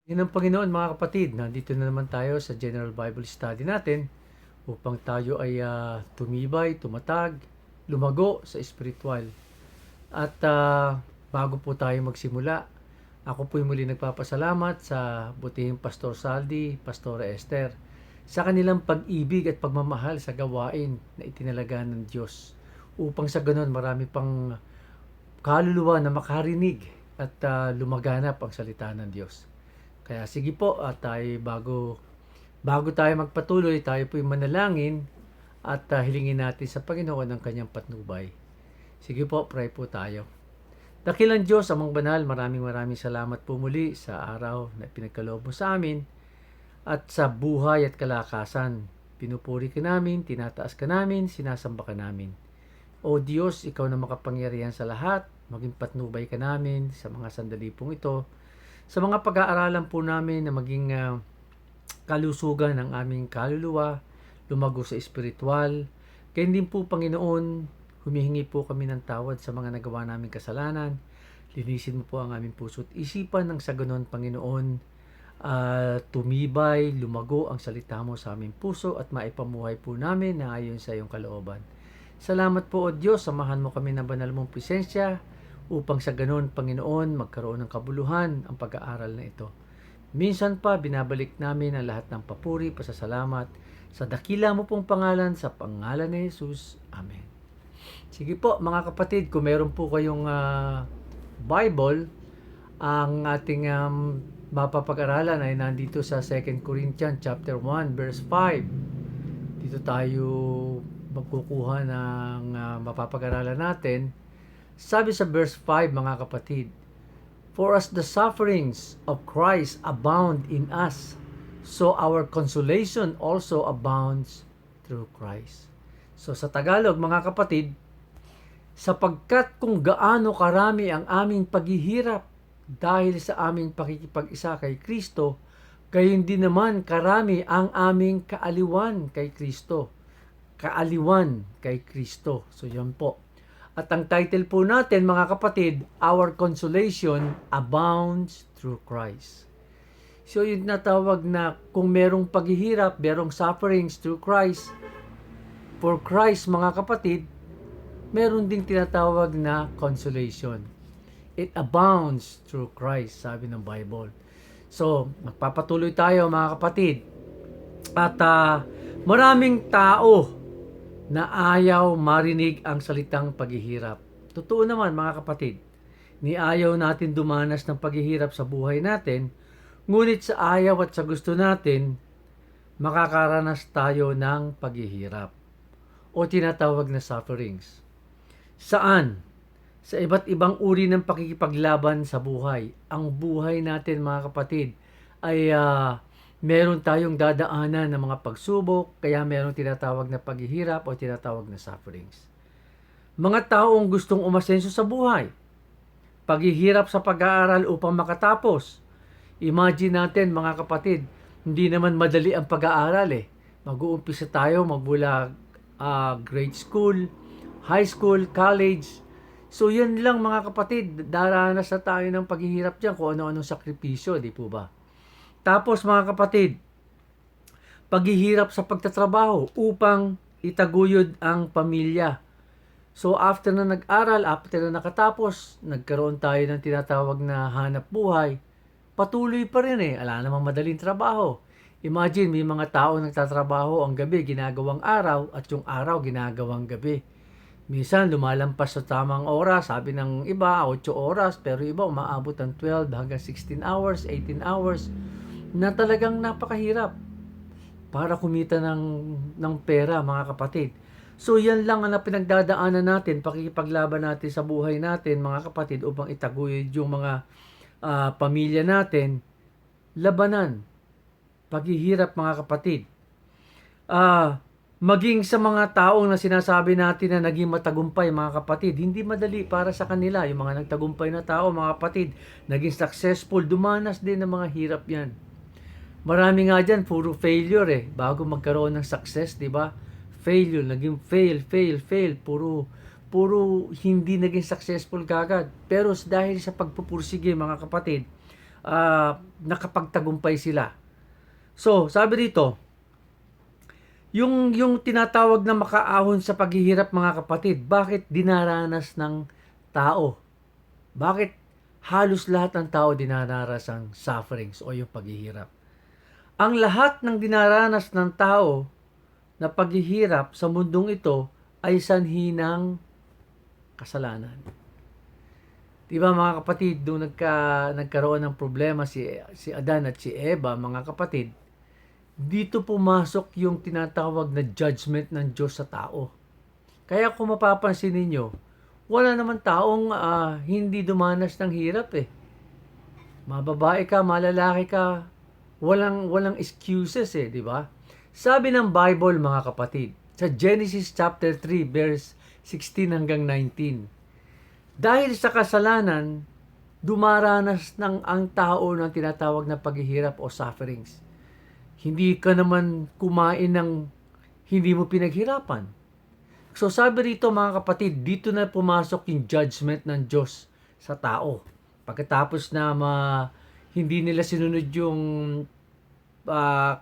Yan ang Panginoon mga kapatid, nandito na naman tayo sa General Bible Study natin upang tayo ay tumibay, tumatag, lumago sa espiritual. At bago po tayo magsimula, ako po'y muli nagpapasalamat sa butihing Pastor Saldi, Pastora Esther, sa kanilang pag-ibig at pagmamahal sa gawain na itinalaga ng Diyos upang sa ganon marami pang kaluluwa na makarinig at lumaganap ang salita ng Diyos. Kaya sige po, at tayo bago tayo magpatuloy, tayo po'y manalangin at hilingin natin sa Panginoon ang kanyang patnubay. Sige po, pray po tayo. Dakilang Diyos, amang banal, maraming salamat po muli sa araw na pinagkaloob mo sa amin at sa buhay at kalakasan. Pinupuri ka namin, tinataas ka namin, sinasamba ka namin. O Diyos, ikaw na makapangyarihan sa lahat, maging patnubay ka namin sa mga sandali pong ito, sa mga pag-aaralan po namin na maging kalusugan ng aming kaluluwa, lumago sa espiritual. Kaya din po, Panginoon, humihingi po kami ng tawad sa mga nagawa naming kasalanan. Linisin mo po ang aming puso at isipan ng sa ganon, Panginoon, tumibay, lumago ang salita mo sa aming puso at maipamuhay po namin na ayon sa iyong kalooban. Salamat po, O Diyos, samahan mo kami ng banal mong presensya upang sa ganon, Panginoon, magkaroon ng kabuluhan ang pag-aaral na ito. Minsan pa, binabalik namin ang lahat ng papuri, pasasalamat sa dakila mo pong pangalan, sa pangalan ni Jesus. Amen. Sige po, mga kapatid, kung meron po kayong Bible, ang ating mapapag-aralan ay nandito sa 2 Corinthians chapter 1, verse 5. Dito tayo magkukuha ng mapapag-aralan natin. Sabi sa verse 5, mga kapatid, "For as the sufferings of Christ abound in us, so our consolation also abounds through Christ." So sa Tagalog, mga kapatid, sapagkat kung gaano karami ang aming paghihirap dahil sa aming pakikipag-isa kay Kristo, gayon din naman karami ang aming kaaliwan kay Kristo. Kaaliwan kay Kristo. So yan po. At ang title po natin, mga kapatid, Our Consolation Abounds Through Christ. So yung natawag na kung merong paghihirap, merong sufferings through Christ, for Christ, mga kapatid, meron ding tinatawag na consolation. It abounds through Christ, sabi ng Bible. So, magpapatuloy tayo, mga kapatid. At maraming tao na ayaw marinig ang salitang paghihirap. Totoo naman, mga kapatid, ni ayaw natin dumanas ng paghihirap sa buhay natin, ngunit sa ayaw at sa gusto natin, makakaranas tayo ng paghihirap o tinatawag na sufferings. Saan? Sa iba't ibang uri ng pakikipaglaban sa buhay. Ang buhay natin, mga kapatid, ay meron tayong dadaanan ng mga pagsubok, kaya meron tinatawag na paghihirap o tinatawag na sufferings. Mga taong gustong umasenso sa buhay, paghihirap sa pag-aaral upang makatapos. Imagine natin, mga kapatid, hindi naman madali ang pag-aaral eh. Mag-uumpisa tayo magmula grade school, high school, college. So yan lang, mga kapatid, daranas na tayo ng paghihirap dyan kung ano-anong sakripisyo, di po ba? Tapos, mga kapatid, paghihirap sa pagtatrabaho upang itaguyod ang pamilya. So after na nag-aral, after na nakatapos, nagkaroon tayo ng tinatawag na hanap buhay, patuloy pa rin eh. Ala namang madaling trabaho. Imagine, may mga tao nagtatrabaho ang gabi, ginagawang araw, at yung araw, ginagawang gabi. Minsan, lumalampas sa tamang oras, sabi ng iba, 8 oras, pero iba, umaabot ng 12 hanggang 16 hours, 18 hours, na talagang napakahirap para kumita ng pera, mga kapatid. So yan lang ang pinagdadaanan natin, pakikipaglaban natin sa buhay natin, mga kapatid, upang itaguyod yung mga pamilya natin. Labanan, paghihirap, mga kapatid. Maging sa mga taong na sinasabi natin na naging matagumpay, mga kapatid, hindi madali para sa kanila. Yung mga nagtagumpay na tao, mga kapatid, naging successful, dumanas din ng mga hirap yan. Marami nga dyan, puro failure eh. Bago magkaroon ng success, di ba? Failure, naging fail. Puro hindi naging successful kagad. Pero dahil sa pagpupursige, mga kapatid, nakapagtagumpay sila. So, sabi dito, yung tinatawag na makaahon sa paghihirap, mga kapatid, bakit dinaranas ng tao? Bakit halos lahat ng tao dinaranas ang sufferings o yung paghihirap? Ang lahat ng dinaranas ng tao na paghihirap sa mundong ito ay sanhi ng kasalanan. Diba, mga kapatid, nung nagkaroon ng problema si Adan at si Eva, mga kapatid, dito pumasok yung tinatawag na judgment ng Diyos sa tao. Kaya kung mapapansin ninyo, wala naman taong hindi dumanas ng hirap eh. Mababae ka, malalaki ka, walang excuses eh, di ba? Sabi ng Bible, mga kapatid, sa Genesis chapter 3 verse 16 hanggang 19, dahil sa kasalanan, dumaranas ng ang tao ng tinatawag na paghihirap o sufferings. Hindi ka naman kumain ng hindi mo pinaghirapan. So sabi rito, mga kapatid, dito na pumasok yung judgment ng Diyos sa tao. Pagkatapos na hindi nila sinunod yung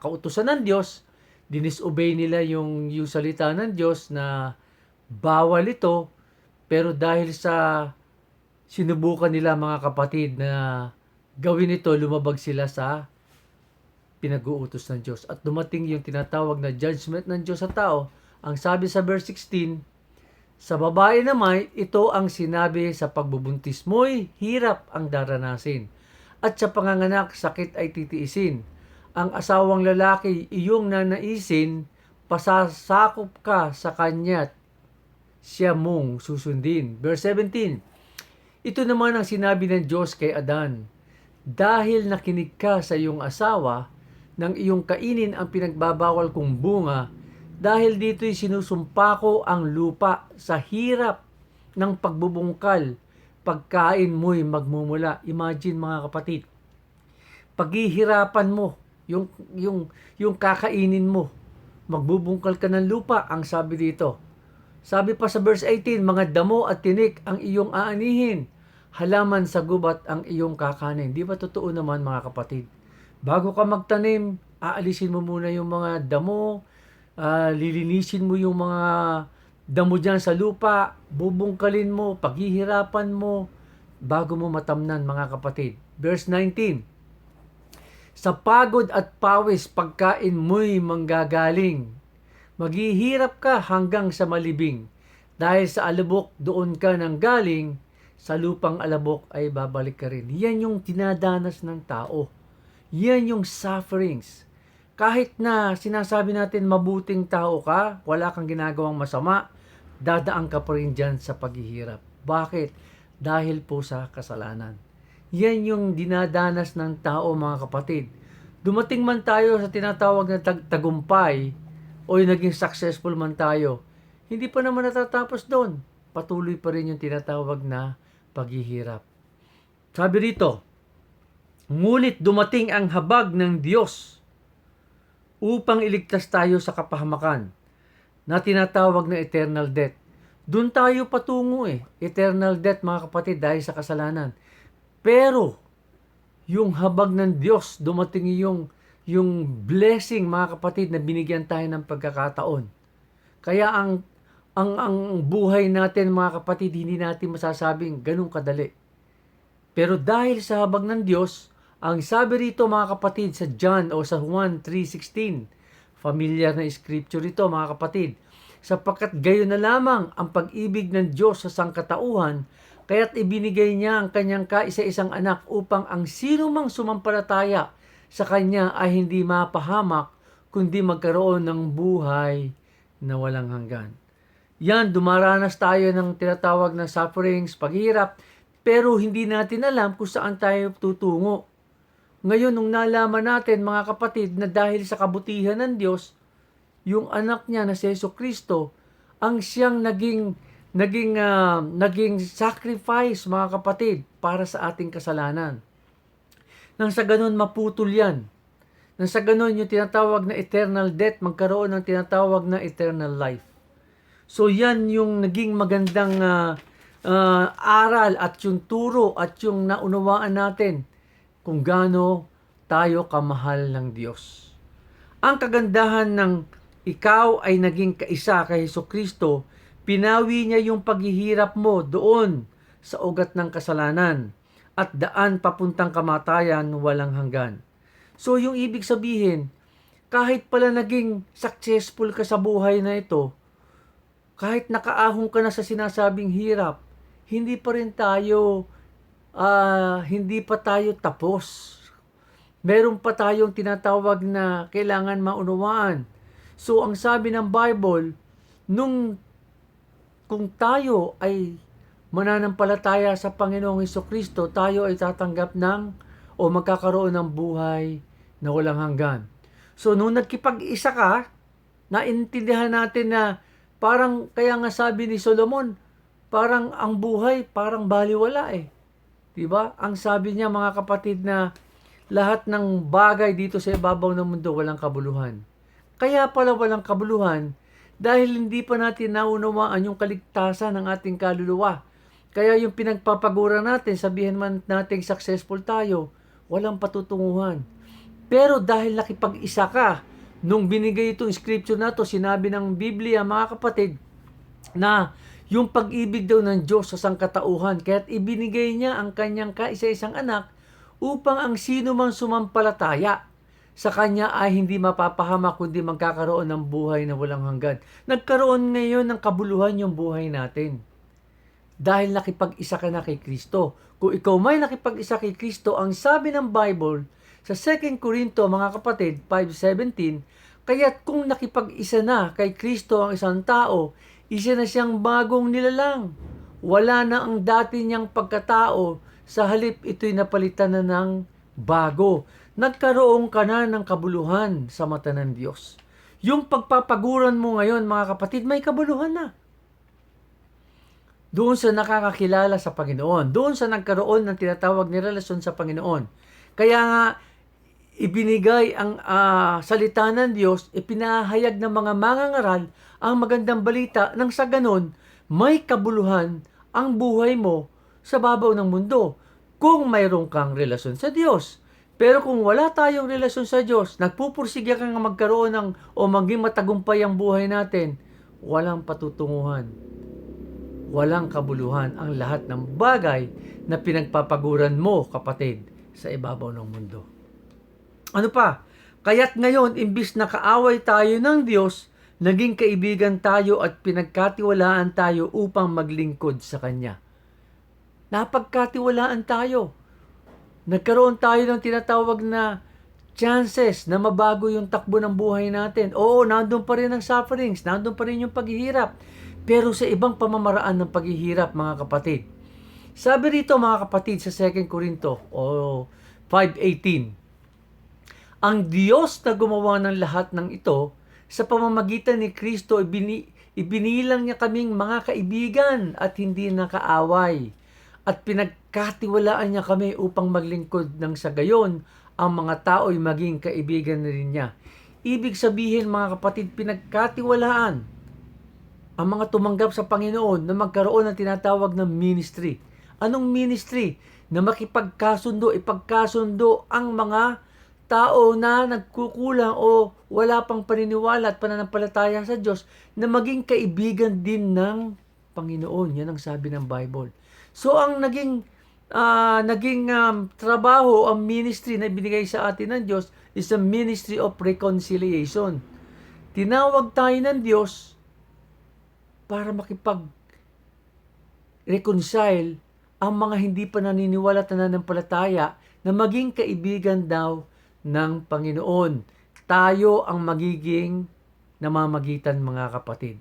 kautusan ng Diyos, dinisobey nila yung salita ng Diyos na bawal ito, pero dahil sa sinubukan nila, mga kapatid, na gawin ito, lumabag sila sa pinag-uutos ng Diyos. At dumating yung tinatawag na judgment ng Diyos sa tao. Ang sabi sa verse 16, sa babae naman, ito ang sinabi, sa pagbubuntis mo'y hirap ang daranasin, at sa panganganak, sakit ay titiisin. Ang asawang lalaki, iyong nanaisin, pasasakop ka sa kanya't siya mong susundin. Verse 17, ito naman ang sinabi ng Diyos kay Adan, dahil nakinig ka sa iyong asawa, nang iyong kainin ang pinagbabawal kong bunga, dahil dito'y sinusumpa ko ang lupa sa hirap ng pagbubungkal, pagkain mo'y magmumula. Imagine, mga kapatid, paghihirapan mo, yung kakainin mo, magbubungkal ka ng lupa, ang sabi dito. Sabi pa sa verse 18, mga damo at tinik ang iyong aanihin, halaman sa gubat ang iyong kakanin. Di ba totoo naman, mga kapatid? Bago ka magtanim, aalisin mo muna yung mga damo, lilinisin mo yung mga damo dyan sa lupa, bubungkalin mo, paghihirapan mo, bago mo matamnan, mga kapatid. Verse 19, sa pagod at pawis pagkain mo'y manggagaling, maghihirap ka hanggang sa malibing, dahil sa alabok doon ka nang galing, sa lupang alabok ay babalik ka rin. Yan yung dinadanas ng tao. Yan yung sufferings. Kahit na sinasabi natin mabuting tao ka, wala kang ginagawang masama, dadaan ka pa rin dyan sa paghihirap. Bakit? Dahil po sa kasalanan. Yan yung dinadanas ng tao, mga kapatid. Dumating man tayo sa tinatawag na tagumpay, o yung naging successful man tayo, hindi pa naman natatapos doon. Patuloy pa rin yung tinatawag na paghihirap. Sabi rito, ngunit dumating ang habag ng Diyos upang iligtas tayo sa kapahamakan na tinatawag na eternal death. Doon tayo patungo eternal death, mga kapatid, dahil sa kasalanan. Pero yung habag ng Diyos, dumating yung blessing, mga kapatid, na binigyan tayo ng pagkakataon. Kaya ang buhay natin, mga kapatid, hindi natin masasabing ganun kadali. Pero dahil sa habag ng Diyos, ang sabi rito, mga kapatid, sa John o sa Juan 3:16, familiar na scripture ito, mga kapatid, sapagkat gayon na lamang ang pag-ibig ng Diyos sa sangkatauhan, kaya't ibinigay niya ang kanyang kaisa-isang anak upang ang sino mang sumampalataya sa kanya ay hindi mapahamak, kundi magkaroon ng buhay na walang hanggan. Yan, dumaranas tayo ng tinatawag na sufferings, paghirap, pero hindi natin alam kung saan tayo tutungo. Ngayon, nung nalaman natin, mga kapatid, na dahil sa kabutihan ng Diyos, yung anak niya na si Jesucristo, ang siyang naging sacrifice, mga kapatid, para sa ating kasalanan. Nang sa ganun maputol yan. Nang sa ganun yung tinatawag na eternal death, magkaroon ng tinatawag na eternal life. So yan yung naging magandang aral at yung turo at yung naunawaan natin kung gaano tayo kamahal ng Diyos. Ang kagandahan ng ikaw ay naging kaisa kay Hesukristo, pinawi niya yung paghihirap mo doon sa ugat ng kasalanan at daan papuntang kamatayan walang hanggan. So yung ibig sabihin, kahit pala naging successful ka sa buhay na ito, kahit nakaahon ka na sa sinasabing hirap, hindi pa tayo tapos. Meron pa tayong tinatawag na kailangan maunawaan. So ang sabi ng Bible, kung tayo ay mananampalataya sa Panginoong Hesukristo, tayo ay tatanggap o magkakaroon ng buhay na walang hanggan. So nung nagkipag-isa ka, naintindihan natin na parang, kaya nga sabi ni Solomon, parang ang buhay parang baliwala eh. 'Di ba? Ang sabi niya, mga kapatid, na lahat ng bagay dito sa ibabaw ng mundo walang kabuluhan. Kaya pala walang kabuluhan dahil hindi pa natin naunawaan yung kaligtasan ng ating kaluluwa. Kaya yung pinagpapagura natin, sabihin man natin successful tayo, walang patutunguhan. Pero dahil nakipag-isa ka, nung binigay itong scripture na to, sinabi ng Biblia, mga kapatid, na yung pag-ibig daw ng Diyos sa sangkatauhan, kaya't ibinigay niya ang kanyang kaisa-isang anak upang ang sino mang sumampalataya sa kanya ay hindi mapapahamak kundi magkakaroon ng buhay na walang hanggan. Nagkaroon ngayon ng kabuluhan yung buhay natin. Dahil nakipag-isa ka na kay Kristo. Kung ikaw may nakipag-isa kay Kristo, ang sabi ng Bible sa 2 Corinto, mga kapatid, 5:17, kaya't kung nakipag-isa na kay Kristo ang isang tao, isa na siyang bagong nilalang. Wala na ang dati niyang pagkatao, sa halip ito'y napalitan na ng bago. Nagkaroon ka na ng kabuluhan sa mata ng Diyos. Yung pagpapaguran mo ngayon, mga kapatid, may kabuluhan na. Doon sa nakakakilala sa Panginoon, doon sa nagkaroon ng tinatawag na relasyon sa Panginoon. Kaya nga, ibinigay ang salita ng Diyos, ipinahayag ng mga mangangaral ang magandang balita nang sa ganon, may kabuluhan ang buhay mo sa babaw ng mundo kung mayroon kang relasyon sa Diyos. Pero kung wala tayong relasyon sa Diyos, nagpupursiga kang magkaroon o maging matagumpay ang buhay natin, walang patutunguhan, walang kabuluhan ang lahat ng bagay na pinagpapaguran mo, kapatid, sa ibabaw ng mundo. Ano pa? Kaya't ngayon, imbis na kaaway tayo ng Diyos, naging kaibigan tayo at pinagkatiwalaan tayo upang maglingkod sa Kanya. Napagkatiwalaan tayo. Nagkaroon tayo ng tinatawag na chances na mabago yung takbo ng buhay natin. Oo, nandun pa rin ang sufferings, nandun pa rin yung paghihirap. Pero sa ibang pamamaraan ng paghihirap, mga kapatid. Sabi rito, mga kapatid, sa 2 Corinto 5:18, ang Diyos na gumawa ng lahat ng ito, sa pamamagitan ni Kristo, ibinilang niya kaming mga kaibigan at hindi nakaaway. At pinagkatiwalaan niya kami upang maglingkod ng sa gayon ang mga tao'y maging kaibigan na rin niya. Ibig sabihin, mga kapatid, pinagkatiwalaan ang mga tumanggap sa Panginoon na magkaroon ng tinatawag na ministry. Anong ministry? Na ipagkasundo ang mga tao na nagkukulang o wala pang paniniwala at pananampalataya sa Diyos na maging kaibigan din ng Panginoon. Yan ang sabi ng Bible. So ang naging trabaho, ang ministry na ibinigay sa atin ng Diyos is a ministry of reconciliation. Tinawag tayo ng Diyos para makipag-reconcile ang mga hindi pa naniniwala at nananampalataya na maging kaibigan daw ng Panginoon. Tayo ang magiging namamagitan, mga kapatid.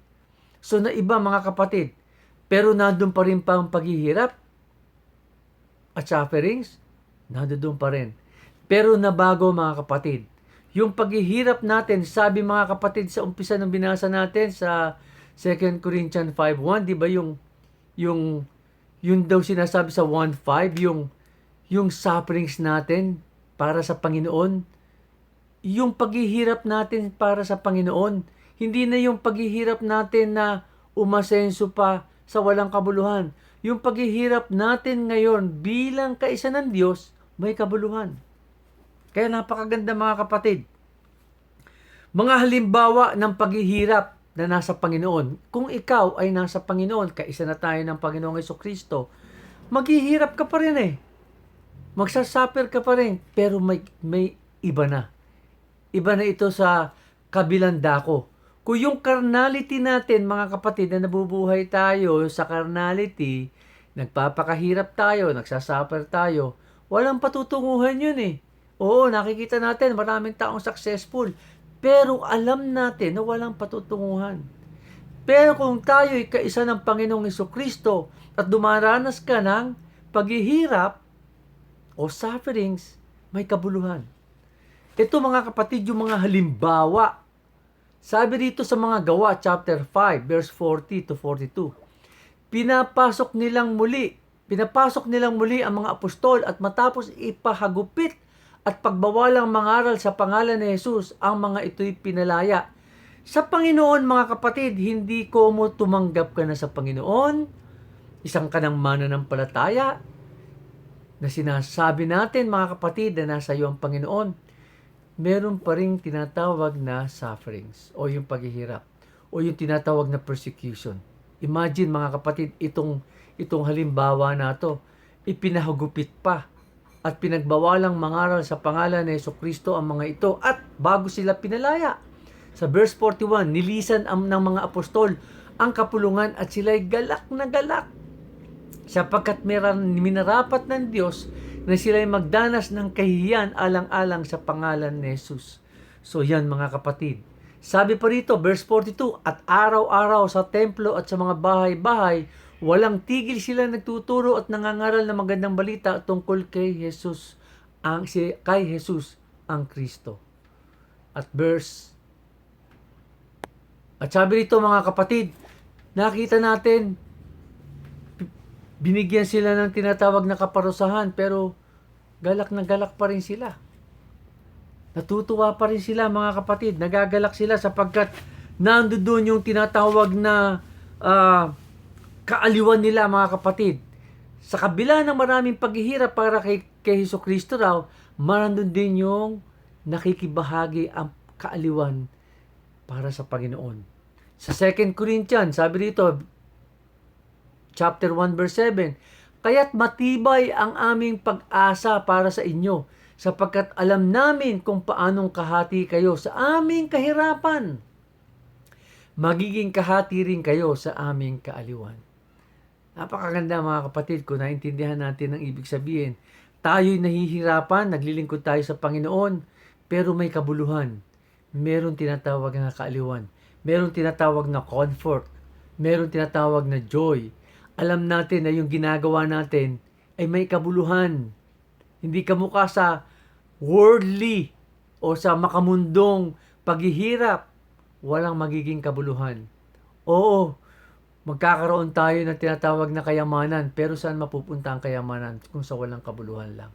So na iba, mga kapatid, pero nandun pa rin pa ang paghihirap at sufferings, nandun pa rin. Pero nabago, mga kapatid. Yung paghihirap natin, sabi, mga kapatid, sa umpisa ng binasa natin sa 2 Corinthians 5:1, di ba yung daw sinasabi sa 1:5, yung sufferings natin para sa Panginoon, yung paghihirap natin para sa Panginoon, hindi na yung paghihirap natin na umasenso pa sa walang kabuluhan. Yung paghihirap natin ngayon bilang kaisa ng Diyos, may kabuluhan. Kaya napakaganda mga kapatid. Mga halimbawa ng paghihirap na nasa Panginoon. Kung ikaw ay nasa Panginoon, kaisa na tayo ng Panginoong Hesukristo, maghihirap ka pa rin eh. Magsasuffer ka pa rin. Pero may iba na. Iba na ito sa kabilang dako. Kung yung carnality natin, mga kapatid, na nabubuhay tayo sa carnality, nagpapakahirap tayo, nagsasuffer tayo, walang patutunguhan yun eh. Oo, nakikita natin maraming taong successful. Pero alam natin na walang patutunguhan. Pero kung tayo'y kaisa ng Panginoong Hesukristo at dumaranas ka ng paghihirap o sufferings, may kabuluhan. Ito mga kapatid, yung mga halimbawa. Sabi dito sa mga Gawa, chapter 5, verse 40 to 42. Pinapasok nilang muli ang mga apostol at matapos ipahagupit at pagbawalang mangaral sa pangalan ni Jesus, ang mga ito'y pinalaya. Sa Panginoon, mga kapatid, hindi ko mo tumanggap ka na sa Panginoon, isang ka ng mananampalataya, na sinasabi natin, mga kapatid, na nasa iyo ang Panginoon, meron pa rin tinatawag na sufferings, o yung paghihirap, o yung tinatawag na persecution. Imagine, mga kapatid, itong halimbawa na to, ipinahagupit pa, at pinagbawalang mangaral sa pangalan ni Hesukristo ang mga ito, at bago sila pinalaya. Sa verse 41, nilisan ng mga apostol ang kapulungan at sila'y galak na galak, sapagkat minarapat ng Diyos na sila'y magdanas ng kahihiyan alang-alang sa pangalan ni Jesus. So yan mga kapatid. Sabi pa rito, verse 42, at araw-araw sa templo at sa mga bahay-bahay, walang tigil sila nagtuturo at nangangaral ng magandang balita tungkol kay Jesus ang Kristo. At sabi rito mga kapatid, nakita natin, binigyan sila ng tinatawag na kaparusahan, pero galak na galak pa rin sila. Natutuwa pa rin sila mga kapatid, nagagalak sila sapagkat nandoon yung tinatawag na kaaliwan nila mga kapatid. Sa kabila ng maraming paghihirap para kay Hesukristo raw, marandun din yung nakikibahagi ang kaaliwan para sa Panginoon. Sa 2 Corinthians, sabi dito, chapter 1 verse 7, kaya't matibay ang aming pag-asa para sa inyo, sapagkat alam namin kung paanong kahati kayo sa aming kahirapan. Magiging kahati rin kayo sa aming kaaliwan. Napakaganda mga kapatid kung naintindihan natin ang ibig sabihin. Tayo'y nahihirapan, naglilingkod tayo sa Panginoon, pero may kabuluhan. Meron tinatawag na kaaliwan. Meron tinatawag na comfort. Meron tinatawag na joy. Alam natin na yung ginagawa natin ay may kabuluhan. Hindi kamukha sa worldly o sa makamundong paghihirap. Walang magiging kabuluhan. Oo, magkakaroon tayo ng tinatawag na kayamanan, pero saan mapupunta ang kayamanan kung sa walang kabuluhan lang?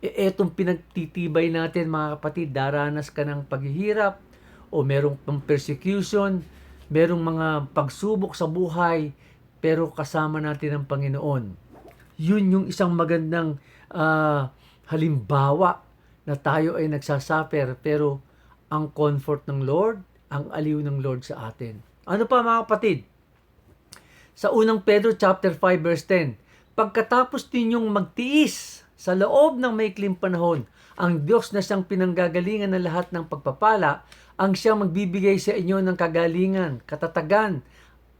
Etong pinagtitibay natin mga kapatid, daranas ka ng paghihirap o merong persecution, merong mga pagsubok sa buhay, pero kasama natin ang Panginoon. Yun yung isang magandang halimbawa na tayo ay nagsasuffer, pero ang comfort ng Lord, ang aliw ng Lord sa atin. Ano pa mga kapatid? Sa unang Pedro chapter 5 verse 10, pagkatapos ninyong magtiis sa loob ng maikling panahon, ang Diyos na siyang pinanggagalingan ng lahat ng pagpapala, ang siyang magbibigay sa inyo ng kagalingan, katatagan,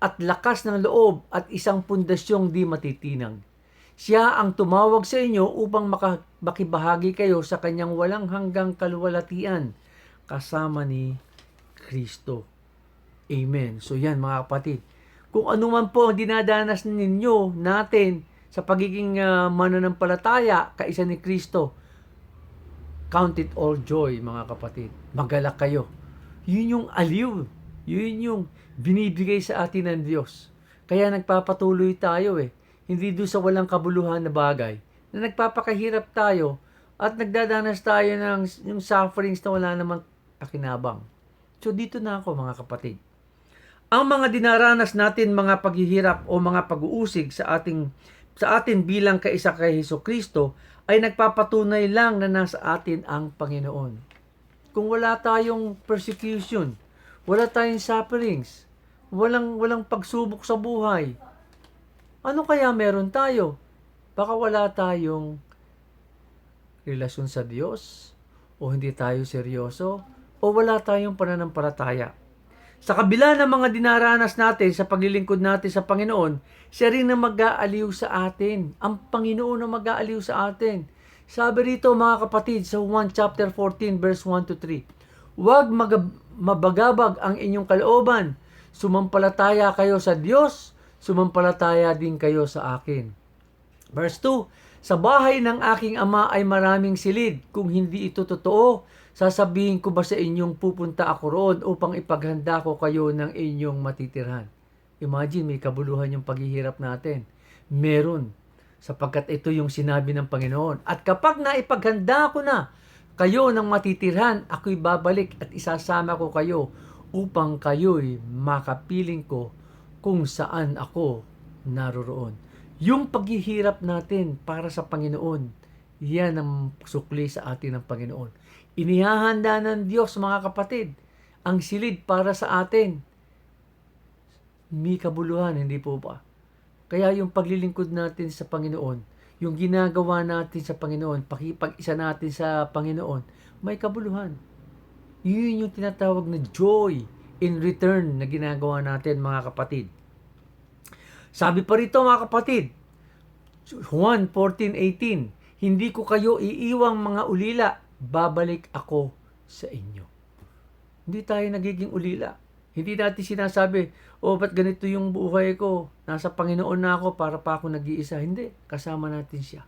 at lakas ng loob at isang pundasyong di matitinag. Siya ang tumawag sa inyo upang makibahagi kayo sa kanyang walang hanggang kaluwalhatian kasama ni Kristo. Amen. So yan mga kapatid. Kung ano man po ang dinadanas ninyo natin sa pagiging mananampalataya kaisa ni Kristo, count it all joy mga kapatid. Magalak kayo. Yun yung aliw. Yun yung binibigay sa atin ng Diyos. Kaya nagpapatuloy tayo Hindi doon sa walang kabuluhan na bagay. Na nagpapakahirap tayo at nagdadanas tayo ng yung sufferings na wala namang akinabang. So dito na ako mga kapatid. Ang mga dinaranas natin mga paghihirap o mga pag-uusig sa atin bilang kaisa kay Hesukristo ay nagpapatunay lang na nasa atin ang Panginoon. Kung wala tayong persecution, wala tayong sufferings, walang pagsubok sa buhay, ano kaya meron tayo? Baka wala tayong relasyon sa Diyos, o hindi tayo seryoso, o wala tayong pananampalataya. Sa kabila ng mga dinaranas natin sa paglilingkod natin sa Panginoon, siya rin na mag-aaliw sa atin. Ang Panginoon na mag-aaliw sa atin. Sabi rito mga kapatid sa 1 chapter 14 verse 1 to 3, huwag mabagabag ang inyong kalooban. Sumampalataya kayo sa Diyos, sumampalataya din kayo sa akin. Verse 2, sa bahay ng aking ama ay maraming silid. Kung hindi ito totoo, sasabihin ko ba sa inyong pupunta ako roon upang ipaghanda ko kayo ng inyong matitirhan? Imagine, may kabuluhan yung paghihirap natin. Meron, sapagkat ito yung sinabi ng Panginoon. At kapag naipaghanda ko na kayo ng matitirhan, ako'y babalik at isasama ko kayo upang kayo'y makapiling ko kung saan ako naroroon. Yung paghihirap natin para sa Panginoon, yan ang sukli sa atin ng Panginoon. Inihahanda ng Diyos, mga kapatid, ang silid para sa atin. May kabuluhan, hindi po ba? Kaya yung paglilingkod natin sa Panginoon, yung ginagawa natin sa Panginoon, pakipag-isa natin sa Panginoon, may kabuluhan. Yun yung tinatawag na joy in return na ginagawa natin, mga kapatid. Sabi pa rito mga kapatid, Juan 14:18, hindi ko kayo iiwang mga ulila, babalik ako sa inyo. Hindi tayo nagiging ulila. Hindi natin sinasabi, ba't ganito yung buhay ko? Nasa Panginoon na ako para pa ako nag-iisa. Hindi, kasama natin siya.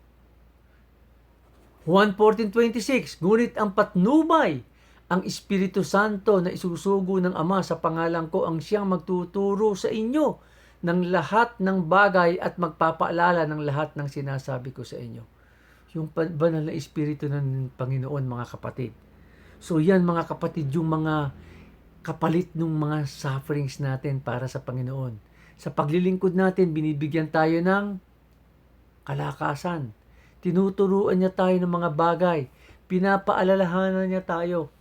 Juan 14:26, ngunit ang patnubay, ang Espiritu Santo na isusugo ng Ama sa pangalan ko ang siyang magtuturo sa inyo ng lahat ng bagay at magpapaalala ng lahat ng sinasabi ko sa inyo. Yung banal na Espiritu ng Panginoon, mga kapatid. So yan mga kapatid, yung mga kapalit ng mga sufferings natin para sa Panginoon. Sa paglilingkod natin, binibigyan tayo ng kalakasan. Tinuturuan niya tayo ng mga bagay. Pinapaalalahanan niya tayo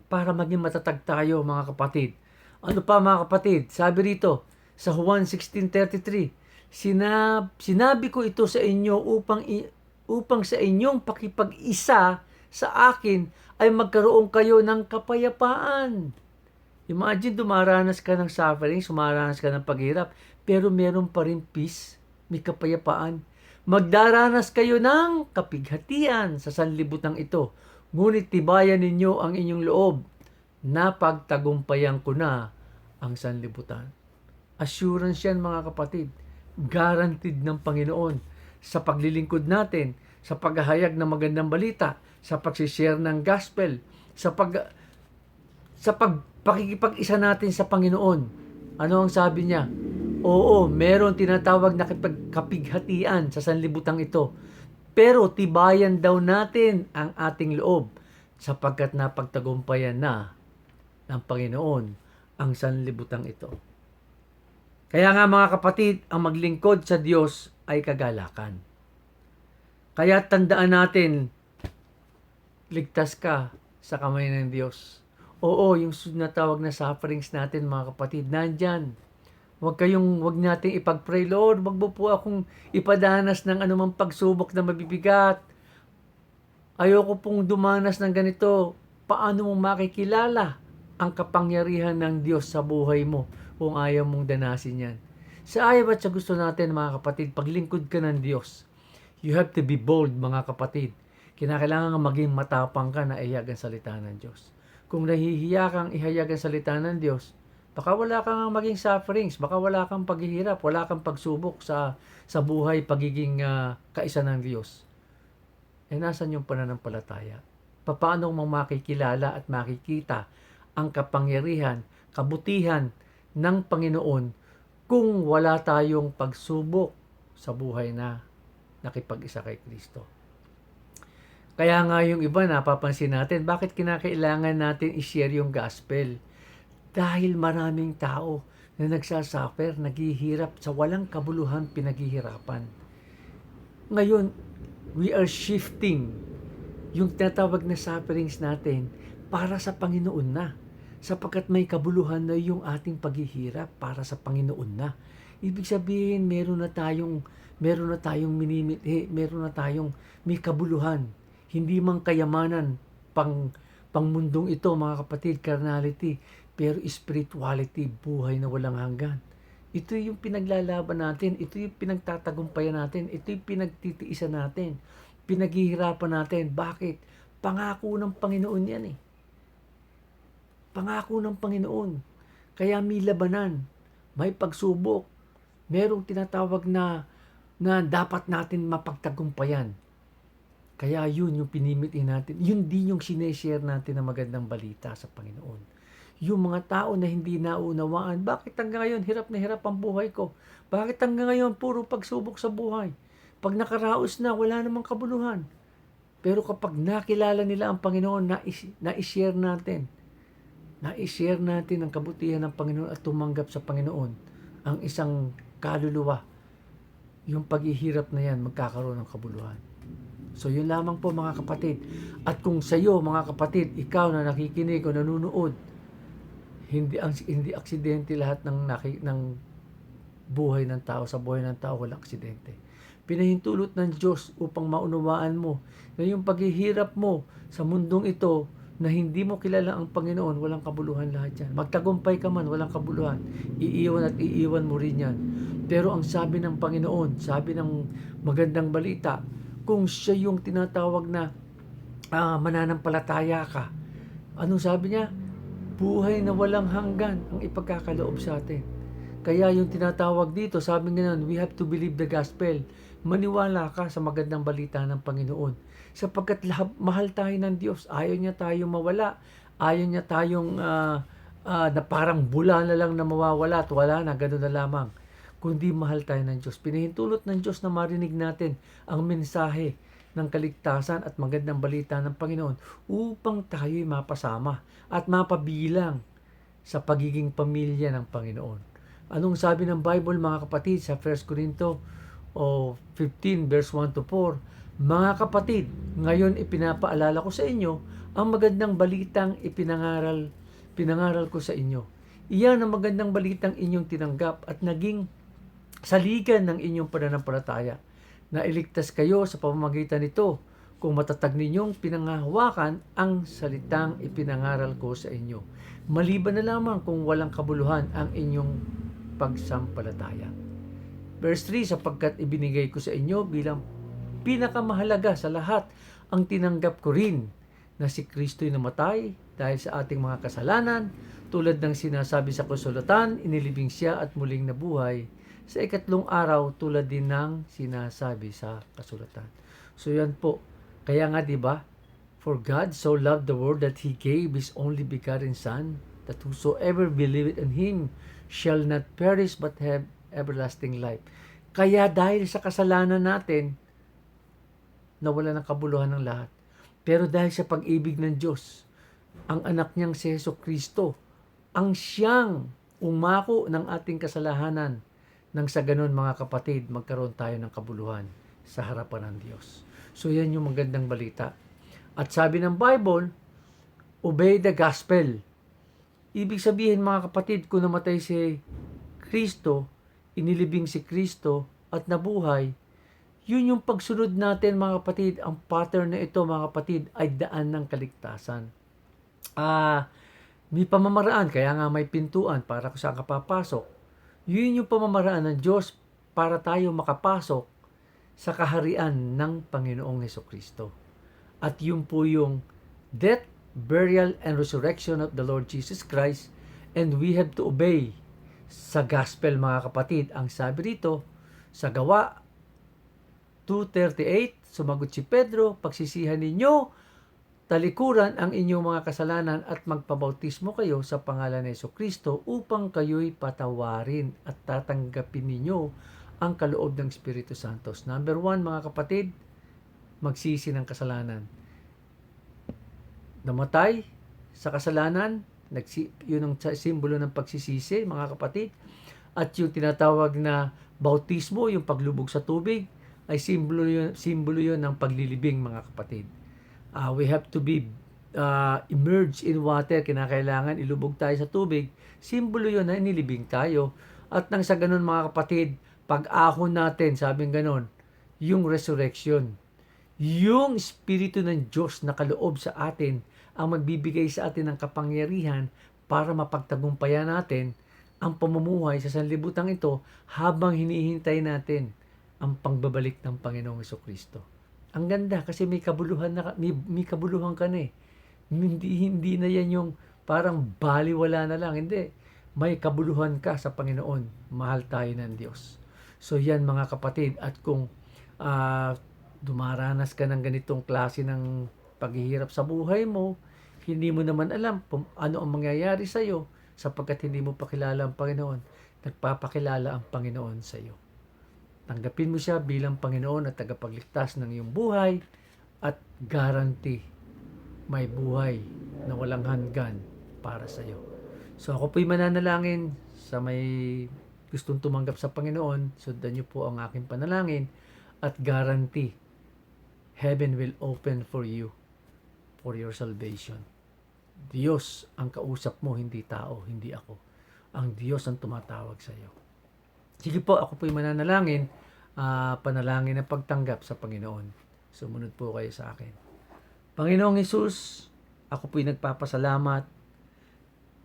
para maging matatag tayo, mga kapatid. Ano pa mga kapatid? Sabi rito, sa Juan 16:33, sinabi ko ito sa inyo upang sa inyong pakipag-isa sa akin ay magkaroon kayo ng kapayapaan. Imagine, dumaranas ka ng suffering, sumaranas ka ng paghirap, pero meron pa rin peace, may kapayapaan. Magdaranas kayo ng kapighatian sa sanlibutan ito, ngunit tibayan ninyo ang inyong loob na pagtagumpayan ko na ang sanlibutan. Assurance yan mga kapatid, guaranteed ng Panginoon sa paglilingkod natin, sa paghahayag ng magandang balita, sa pagsishare ng gospel, sa pakikipag-isa natin sa Panginoon. Ano ang sabi niya? Oo, meron tinatawag na kapighatian sa sanlibutan ito, pero tibayan daw natin ang ating loob sapagkat napagtagumpayan na ng Panginoon ang sanlibutan ito. Kaya nga mga kapatid, ang maglingkod sa Diyos ay kagalakan. Kaya tandaan natin, ligtas ka sa kamay ng Diyos. Oo, yung sinatawag na sufferings natin mga kapatid, nandyan. Huwag nating ipag-pray, Lord, wag mo po akong ipadanas ng anumang pagsubok na mabibigat. Ayoko pong dumanas ng ganito. Paano mo makikilala ang kapangyarihan ng Diyos sa buhay mo kung ayaw mong danasin yan? Sa ayaw at sa gusto natin mga kapatid, paglingkod ka ng Diyos, you have to be bold mga kapatid. Kinakailangan maging matapang ka na ihayag ang salita ng Diyos. Kung nahihiya kang ihayag ang salita ng Diyos, baka wala kang maging sufferings, baka wala kang paghihirap, wala kang pagsubok sa buhay, pagiging kaisa ng Diyos. Nasan yung pananampalataya? Paano mo makikilala at makikita ang kapangyarihan, kabutihan ng Panginoon kung wala tayong pagsubok sa buhay na nakipag-isa kay Kristo? Kaya nga yung iba, napapansin natin, bakit kinakailangan natin i-share yung gospel? Dahil maraming tao na nagsasuffer, naghihirap sa walang kabuluhan, pinaghihirapan. Ngayon, We are shifting yung tinatawag na sufferings natin para sa Panginoon na. Sapagkat may kabuluhan na yung ating paghihirap para sa Panginoon na. Ibig sabihin, meron na tayong minimithi, meron na tayong may kabuluhan. Hindi man kayamanan pang mundong ito, mga kapatid, carnality, pero spirituality, buhay na walang hanggan. Ito yung pinaglalaban natin, ito yung pinagtatagumpayan natin, ito yung pinagtitiisan natin, pinaghihirapan natin. Bakit? Pangako ng Panginoon yan eh. Pangako ng Panginoon. Kaya may labanan, may pagsubok, merong tinatawag na dapat natin mapagtagumpayan. Kaya yun yung pinimitin natin. Yun din yung sineshare natin na magandang balita sa Panginoon. Yung mga tao na hindi naunawaan, bakit hanggang ngayon hirap na hirap ang buhay ko? Bakit hanggang ngayon puro pagsubok sa buhay? Pag nakaraos na, wala namang kabuluhan. Pero kapag nakilala nila ang Panginoon, na-share natin ang kabutihan ng Panginoon at tumanggap sa Panginoon, ang isang kaluluwa, yung paghihirap na yan, magkakaroon ng kabuluhan. So yun lamang po mga kapatid. At kung sa iyo mga kapatid, ikaw na nakikinig o nanunood, hindi aksidente lahat ng buhay ng tao. Sa buhay ng tao walang aksidente. Pinahintulot ng Diyos upang maunawaan mo na yung paghihirap mo sa mundong ito na hindi mo kilala ang Panginoon, walang kabuluhan lahat yan. Magtagumpay ka man, walang kabuluhan. Iiwan mo rin yan. Pero ang sabi ng Panginoon, sabi ng magandang balita, kung siya yung tinatawag na mananampalataya ka, anong sabi niya? Buhay na walang hanggan ang ipagkakaloob sa atin. Kaya yung tinatawag dito, sabi nga nun, we have to believe the gospel. Maniwala ka sa magandang balita ng Panginoon. Sapagkat mahal tayo ng Diyos. Ayaw niya tayong mawala. Ayaw niya tayong na parang bula na lang na mawawala at wala na, gano'n na lamang. Kundi mahal tayo ng Diyos. Pinahintulot ng Diyos na marinig natin ang mensahe ng kaligtasan at magandang balita ng Panginoon upang tayo'y mapasama at mapabilang sa pagiging pamilya ng Panginoon. Anong sabi ng Bible mga kapatid sa 1 Corinto 15 verse 1 to 4? Mga kapatid, ngayon ipinapaalala ko sa inyo ang magandang balitang pinangaral ko sa inyo. Iyan ang magandang balitang inyong tinanggap at naging saligan ng inyong pananampalataya. Na iligtas kayo sa pamamagitan nito kung matatag ninyong pinanghahawakan ang salitang ipinangaral ko sa inyo. Maliban na lamang kung walang kabuluhan ang inyong pagsampalataya. Verse 3, sapagkat ibinigay ko sa inyo bilang pinakamahalaga sa lahat ang tinanggap ko rin na si Kristo'y namatay dahil sa ating mga kasalanan, tulad ng sinasabi sa kasulatan, inilibing siya at muling nabuhay sa ikatlong araw tulad din ng sinasabi sa kasulatan. So yan po. Kaya nga 'di ba? For God so loved the world that He gave His only begotten Son, that whosoever believeth in Him shall not perish but have everlasting life. Kaya dahil sa kasalanan natin, nawala ng kabuluhan ng lahat. Pero dahil sa pag-ibig ng Diyos, ang anak niyang si Jesucristo, ang siyang umako ng ating kasalanan, nang sa ganun mga kapatid, magkaroon tayo ng kabuluhan sa harapan ng Diyos. So yan yung magandang balita. At sabi ng Bible, obey the gospel. Ibig sabihin mga kapatid, kung namatay si Kristo, inilibing si Kristo at nabuhay, yun yung pagsunod natin mga kapatid. Ang pattern na ito mga kapatid ay daan ng kaligtasan. May pamamaraan, kaya nga may pintuan para kung saan ka papasok. Yun yung pamamaraan ng Diyos para tayo makapasok sa kaharian ng Panginoong Hesukristo. At yun po yung death, burial, and resurrection of the Lord Jesus Christ. And we have to obey sa gospel mga kapatid. Ang sabi rito, sa Gawa 2:38, sumagot si Pedro, pagsisihan ninyo, talikuran ang inyong mga kasalanan at magpabautismo kayo sa pangalan ni Jesucristo upang kayo'y patawarin at tatanggapin ninyo ang kaloob ng Espiritu Santo. Number 1 mga kapatid, magsisi ng kasalanan. Namatay sa kasalanan, yun ang simbolo ng pagsisisi mga kapatid. At yung tinatawag na bautismo, yung paglubog sa tubig, ay simbolo yun ng paglilibing, mga kapatid. We have to be immersed in water. Kinakailangan ilubog tayo sa tubig. Simbolo yun na inilibing tayo. At nang sa ganun, mga kapatid, pag-ahon natin, sabing ganun, yung resurrection, yung Espiritu ng Diyos na kaloob sa atin, ang magbibigay sa atin ng kapangyarihan para mapagtagumpayan natin ang pamumuhay sa sanlibutan ito habang hinihintay natin ang pangbabalik ng Panginoong Jesucristo. Ang ganda kasi may kabuluhan ka na eh. Hindi na yan yung parang baliwala na lang. Hindi. May kabuluhan ka sa Panginoon. Mahal tayo ng Diyos. So yan, mga kapatid, at kung dumaranas ka ng ganitong klase ng paghihirap sa buhay mo, hindi mo naman alam kung ano ang mangyayari sa iyo sapagkat hindi mo pakilala ang Panginoon. Nagpapakilala ang Panginoon sa iyo. Tanggapin mo siya bilang Panginoon at tagapagligtas ng iyong buhay at guarantee may buhay na walang hanggan para sa iyo. So ako po'y mananalangin sa may gustong tumanggap sa Panginoon. Sundan niyo po ang aking panalangin at guarantee heaven will open for you for your salvation. Diyos ang kausap mo, hindi tao, hindi ako. Ang Diyos ang tumatawag sa iyo. Sige po, ako po'y mananalangin, panalangin ng pagtanggap sa Panginoon. Sumunod po kayo sa akin. Panginoong Hesus, ako po'y nagpapasalamat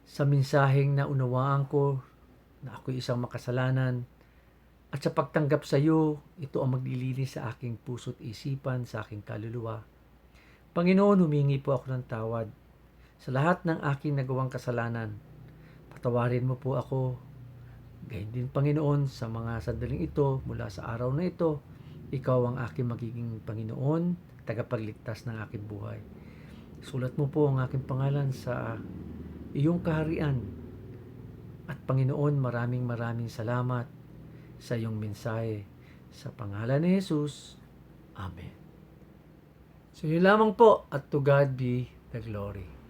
sa mensaheng na unawaan ko na ako'y isang makasalanan at sa pagtanggap sa iyo, ito ang maglilinis sa aking puso't isipan, sa aking kaluluwa. Panginoon, humingi po ako ng tawad sa lahat ng aking nagawang kasalanan. Patawarin mo po ako. Gayon din, Panginoon, sa mga sandaling ito, mula sa araw na ito, ikaw ang aking magiging Panginoon, tagapagligtas ng aking buhay. Sulat mo po ang aking pangalan sa iyong kaharian. At Panginoon, maraming salamat sa iyong mensahe. Sa pangalan ni Jesus, Amen. So yun lamang po, at to God be the glory.